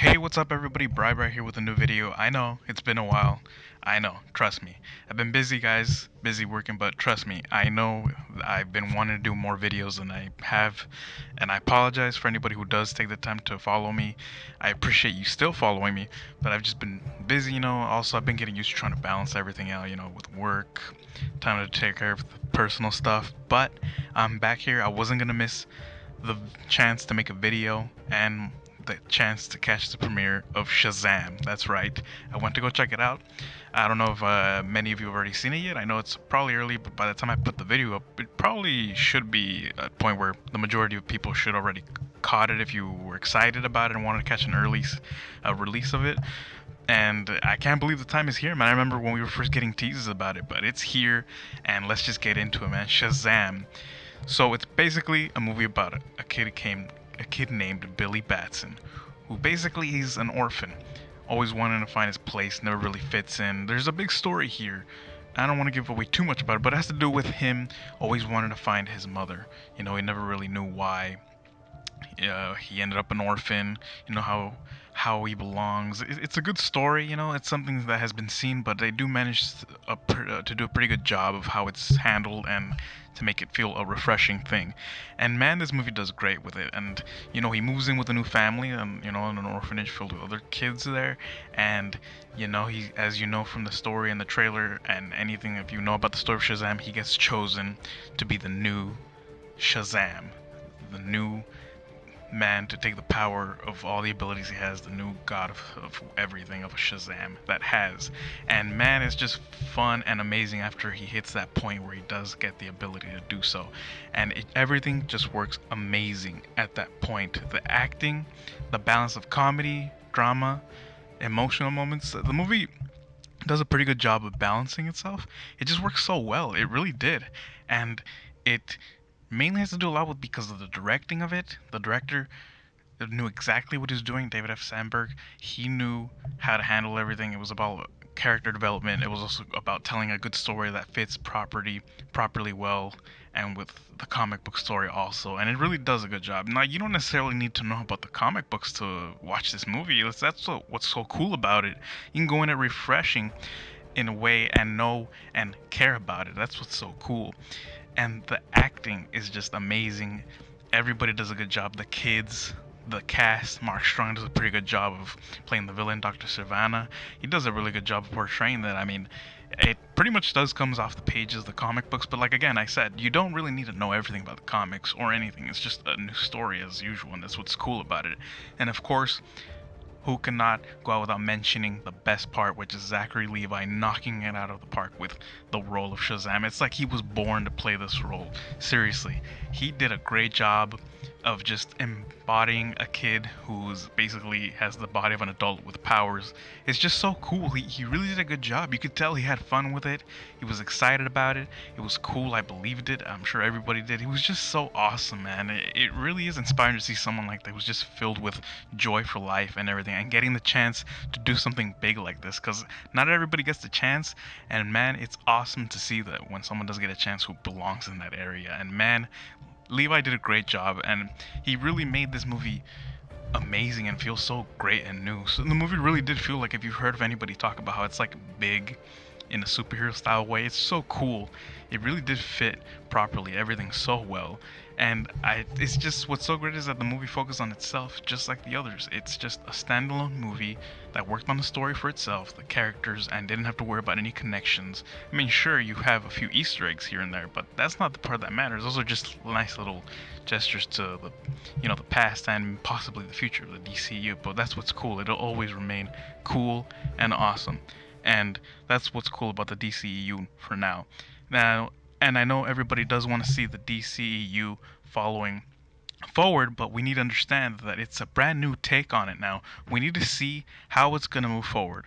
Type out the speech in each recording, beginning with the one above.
Hey, what's up everybody? Bribe right here with a new video. I know, it's been a while. I know, trust me. I've been busy guys, busy working, but trust me, I know I've been wanting to do more videos than I have, and I apologize for anybody who does take the time to follow me. I appreciate you still following me, but I've just been busy, Also, I've been getting used to trying to balance everything out, with work, time to take care of the personal stuff, but I'm back here. I wasn't gonna miss the chance to make a video and the chance to catch the premiere of Shazam. That's right. I went to go check it out. I don't know if many of you have already seen it yet. I know it's probably early, but by the time I put the video up, it probably should be a point where the majority of people should already caught it if you were excited about it and wanted to catch an early release of it. And I can't believe the time is here, man. I remember when we were first getting teases about it, but it's here, and let's just get into it, man. Shazam. So it's basically a movie about a kid named Billy Batson, who basically he's an orphan, always wanting to find his place, never really fits in. There's a big story here. I don't want to give away too much about it, but it has to do with him always wanting to find his mother. He never really knew why. He ended up an orphan. How he belongs. It's a good story. It's something that has been seen, but they do manage to do a pretty good job of how it's handled and to make it feel a refreshing thing. And man, this movie does great with it. And he moves in with a new family, and in an orphanage filled with other kids there. And he, as you know from the story and the trailer and anything, if you know about the story of Shazam, he gets chosen to be the new Shazam, the new man to take the power of all the abilities he has, the new god of everything, of a Shazam that has. And man, it's just fun and amazing after he hits that point where he does get the ability to do so. And everything just works amazing at that point. The acting, the balance of comedy, drama, emotional moments, the movie does a pretty good job of balancing itself. It just works so well. It really did. And it mainly has to do a lot with because of the directing of it. The director knew exactly what he was doing. David F. Sandberg, he knew how to handle everything. It was about character development. It was also about telling a good story that fits properly well, and with the comic book story also. And it really does a good job. Now, you don't necessarily need to know about the comic books to watch this movie. That's what's so cool about it. You can go in it refreshing in a way and know and care about it. That's what's so cool. And the acting is just amazing. Everybody does a good job. The kids, the cast, Mark Strong does a pretty good job of playing the villain, Dr. Savannah. He does a really good job of portraying that. I mean, it pretty much comes off the pages of the comic books, but like again, I said, you don't really need to know everything about the comics or anything. It's just a new story as usual, and that's what's cool about it. And of course, who cannot go out without mentioning the best part, which is Zachary Levi knocking it out of the park with the role of Shazam. It's like he was born to play this role. Seriously, he did a great job of just embodying a kid who's basically has the body of an adult with powers. It's just so cool. He really did a good job. You could tell he had fun with it. He was excited about it. It was cool. I believed it. I'm sure everybody did. He was just so awesome, man. It really is inspiring to see someone like that who's just filled with joy for life and everything, and getting the chance to do something big like this, because not everybody gets the chance. And man, it's awesome to see that when someone does get a chance who belongs in that area. And man, Levi did a great job, and he really made this movie amazing and feel so great and new. So the movie really did feel like, if you've heard of anybody talk about how it's like big in a superhero style way, it's so cool. It really did fit properly, everything so well. And it's just, what's so great is that the movie focused on itself just like the others. It's just a standalone movie that worked on the story for itself, the characters, and didn't have to worry about any connections. I mean, sure, you have a few Easter eggs here and there, but that's not the part that matters. Those are just nice little gestures to the the past and possibly the future of the DCU. But that's what's cool. It'll always remain cool and awesome. And that's what's cool about the DCEU for now. And I know everybody does want to see the DCEU following forward, but we need to understand that it's a brand new take on it now. We need to see how it's going to move forward.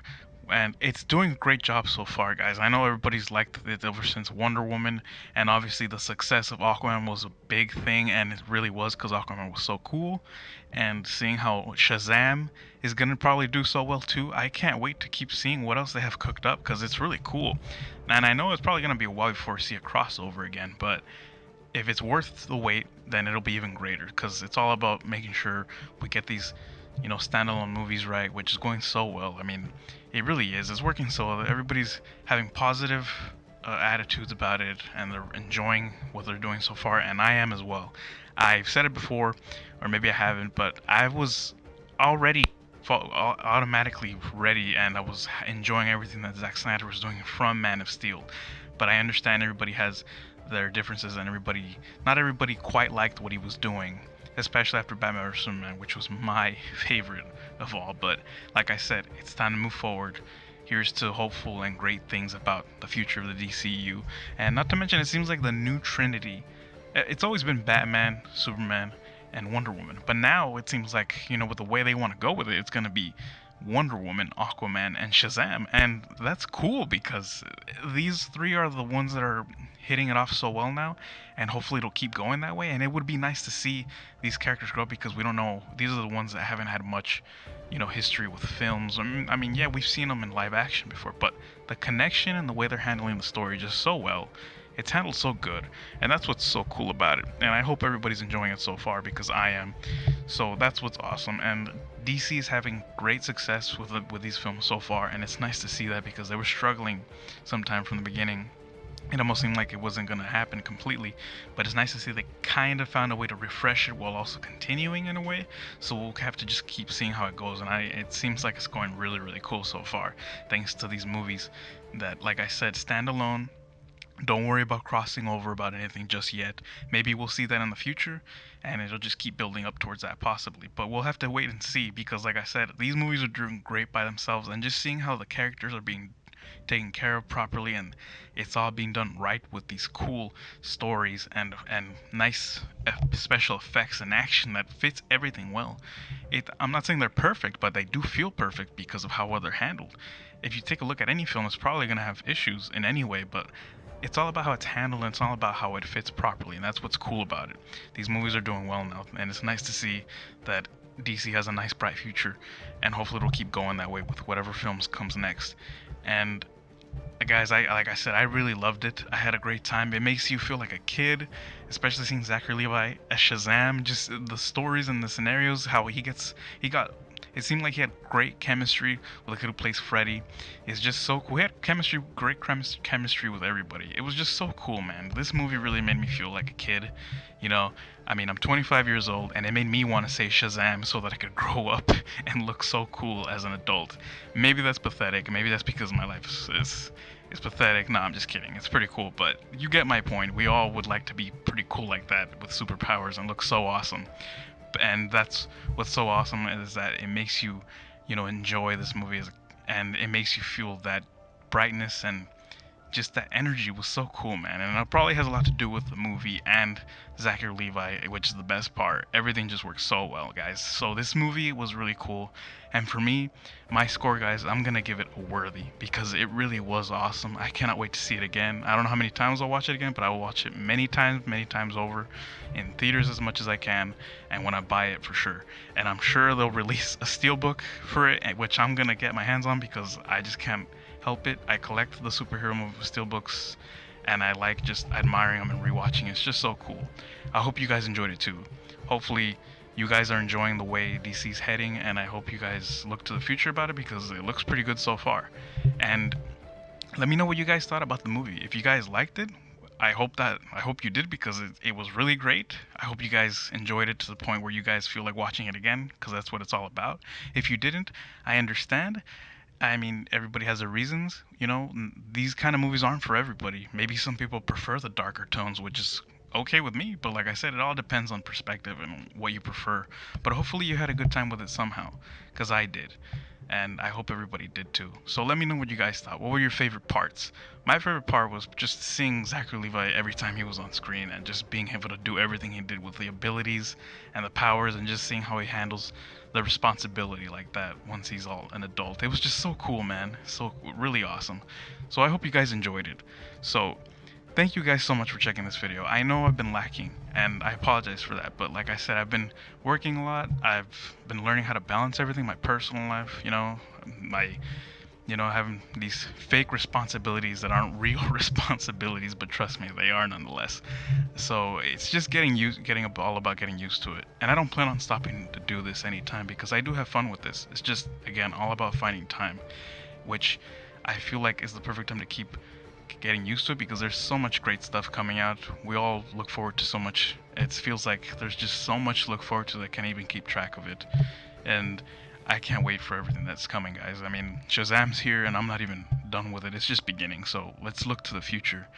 And it's doing a great job so far, guys. I know everybody's liked it ever since Wonder Woman, and obviously the success of Aquaman was a big thing, and it really was because Aquaman was so cool. And seeing how Shazam is going to probably do so well too, I can't wait to keep seeing what else they have cooked up, because it's really cool. And I know it's probably going to be a while before we see a crossover again, but if it's worth the wait, then it'll be even greater, because it's all about making sure we get these standalone movies right, which is going so well. I mean, it really is. It's working so well. Everybody's having positive attitudes about it, and they're enjoying what they're doing so far, and I am as well. I've said it before, or maybe I haven't, but I was already automatically ready, and I was enjoying everything that Zack Snyder was doing from Man of Steel. But I understand everybody has their differences, and not everybody quite liked what he was doing, especially after Batman vs Superman, which was my favorite of all. But like I said, it's time to move forward. Here's to hopeful and great things about the future of the DCU. And not to mention, it seems like the new Trinity. It's always been Batman, Superman, and Wonder Woman. But now it seems like, with the way they want to go with it, it's going to be Wonder Woman, Aquaman, and Shazam. And that's cool because these three are the ones that are hitting it off so well now, and hopefully it'll keep going that way. And it would be nice to see these characters grow, because we don't know, these are the ones that haven't had much history with films. I mean, yeah, we've seen them in live action before, but the connection and the way they're handling the story just so well, it's handled so good, and that's what's so cool about it. And I hope everybody's enjoying it so far, because I am. So that's what's awesome. And DC is having great success with these films so far, and it's nice to see that, because they were struggling sometime from the beginning. It almost seemed like it wasn't going to happen completely, but it's nice to see they kind of found a way to refresh it while also continuing in a way. So we'll have to just keep seeing how it goes, and it seems like it's going really, really cool so far, thanks to these movies that, like I said, stand alone. Don't worry about crossing over about anything just yet. Maybe we'll see that in the future, and it'll just keep building up towards that possibly. But we'll have to wait and see, because like I said, these movies are doing great by themselves, and just seeing how the characters are being taken care of properly, and it's all being done right with these cool stories and nice special effects and action that fits everything well. I'm not saying they're perfect, but they do feel perfect because of how well they're handled. If you take a look at any film, it's probably going to have issues in any way, but it's all about how it's handled, and it's all about how it fits properly, and that's what's cool about it. These movies are doing well now, and it's nice to see that DC has a nice bright future, and hopefully it'll keep going that way with whatever films comes next. And guys, like I said, I really loved it. I had a great time. It makes you feel like a kid, especially seeing Zachary Levi as Shazam. Just the stories and the scenarios, how he got. It seemed like he had great chemistry with the kid who plays Freddy. It's just so cool. He had great chemistry with everybody. It was just so cool, man. This movie really made me feel like a kid. I mean, I'm 25 years old, and it made me want to say Shazam so that I could grow up and look so cool as an adult. Maybe that's pathetic. Maybe that's because my life is pathetic. No, I'm just kidding. It's pretty cool, but you get my point. We all would like to be pretty cool like that with superpowers and look so awesome. And that's what's so awesome, is that it makes you, enjoy this movie, and it makes you feel that brightness, and just that energy was so cool, man. And it probably has a lot to do with the movie and Zachary Levi, which is the best part. Everything just works so well, guys. So this movie was really cool. And for me, my score, guys, I'm going to give it a worthy, because it really was awesome. I cannot wait to see it again. I don't know how many times I'll watch it again, but I will watch it many times over, in theaters as much as I can, and when I buy it for sure. And I'm sure they'll release a steelbook for it, which I'm going to get my hands on, because I just can't help it. I collect the superhero movie steelbooks, and I like just admiring them and rewatching it. It's just so cool. I hope you guys enjoyed it too. Hopefully you guys are enjoying the way DC's heading, and I hope you guys look to the future about it, because it looks pretty good so far. And let me know what you guys thought about the movie. If you guys liked it, I hope you did, because it was really great. I hope you guys enjoyed it to the point where you guys feel like watching it again, because that's what it's all about. If you didn't, I understand. I mean, everybody has their reasons. These kind of movies aren't for everybody. Maybe some people prefer the darker tones, which is okay with me, but like I said, it all depends on perspective and what you prefer. But hopefully you had a good time with it somehow, because I did, and I hope everybody did too. So let me know what you guys thought. What were your favorite parts? My favorite part was just seeing Zachary Levi every time he was on screen, and just being able to do everything he did with the abilities and the powers, and just seeing how he handles the responsibility like that once he's all an adult. It was just so cool, man. So really awesome. So I hope you guys enjoyed it. So thank you guys so much for checking this video. I know I've been lacking, and I apologize for that, but like I said, I've been working a lot. I've been learning how to balance everything, my personal life, my having these fake responsibilities that aren't real responsibilities, but trust me, they are nonetheless. So it's just all about getting used to it. And I don't plan on stopping to do this anytime because I do have fun with this. It's just, again, all about finding time, which I feel like is the perfect time to keep getting used to it because there's so much great stuff coming out. We all look forward to so much. It feels like there's just so much to look forward to that I can't even keep track of it. And I can't wait for everything that's coming, guys. I mean, Shazam's here and I'm not even done with it. It's just beginning. So let's look to the future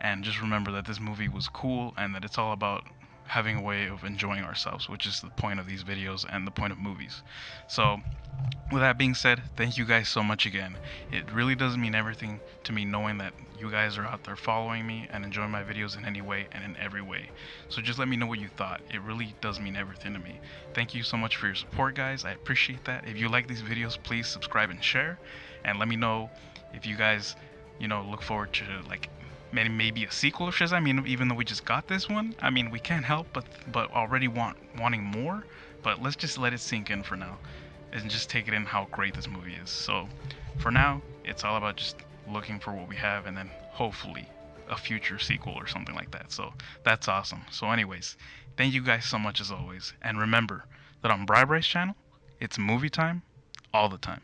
and just remember that this movie was cool and that it's all about having a way of enjoying ourselves, which is the point of these videos and the point of movies. So with that being said, thank you guys so much again. It really does mean everything to me knowing that you guys are out there following me and enjoying my videos in any way and in every way. So just let me know what you thought. It really does mean everything to me. Thank you so much for your support, guys. I appreciate that. If you like these videos, please subscribe and share. And let me know if you guys, look forward to like maybe a sequel of Shazam. I mean, even though we just got this one, I mean, we can't help but already wanting more. But let's just let it sink in for now and just take it in how great this movie is. So for now, it's all about just looking for what we have and then hopefully a future sequel or something like that. So that's awesome. So anyways, thank you guys so much as always. And remember that on Bri Bri's channel, it's movie time all the time.